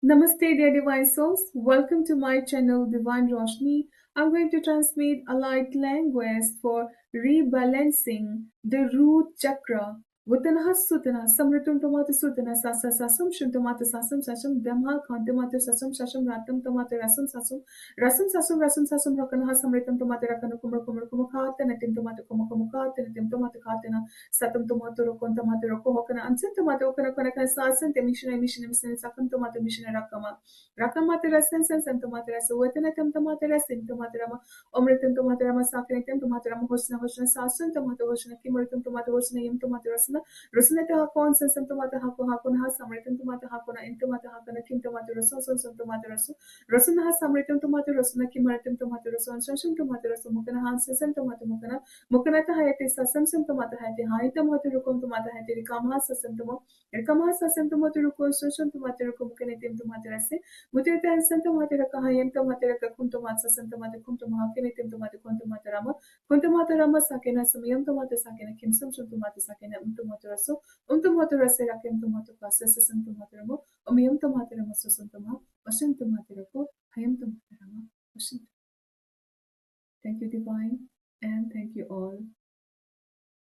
Namaste, dear divine souls. Welcome to my channel, Divine Roshni. I'm going to transmit a light language for rebalancing the root chakra. Vutanaha Sutana, Samritum Tomata Sutana, Sasa Sasum, Shuntomata Sasum, Sasum, Dhamma, Kantamata Sasum, Sasum, Ratam Tomata Rasum Sasum, Rasum Sasum, Rakanaha, Samritum Tomata Rakana Kumakumaka, Tenatim Tomata Kumakumaka, Tenatim Tomata Katana, Satam Tomato Rokon Tomato Roko Hokana, and Sentamato Kanaka Sasan, Emission, Sakam Tomato Mission Rakama, Rakamata Sense and Tomatera, Wetanatam Tomatera, Sintomaterama, Omritum Tomaterama, Sakanatum Tomaterama, Hosna Hosna Sasun, Tomato Hosna, Kimuritum Tomato Hosna, Yim Tomaterasna, Rosineta Hakon, Sensum Tomata Hako Hakon has Samritum Tomata Hakona, Intomata Hakana, Kim Tomateraso, Sonsum Tomaterasu, Rosina has Samritum Tomato Rosina, Kimaritum Tomateraso, and Sunshum Tomateraso, Mukana Hanses and Tomatomukana, Mukanata Hayati Sasam Tomata Hati, Haitamoturukum Tomata Hati, Kama Sasantomo, and Kama Sasantomoturukum, Sunshum Tomaturukum, Kanitim Tomaterase, Mutita and Santa Materaka Hayam Tomateraka Kuntomasa Santa Matakum Tomakinitim Tomatakuntomatarama, Kuntomatarama Sakina Samayam Tomata Sakina Kim Sumshum Tomata Sakina Umtomotaraso, Umtomotarase Rakim Tomatopasa Santomataramo, Omium Tomatarama Susantoma, Oshim Tomatarako, Hayam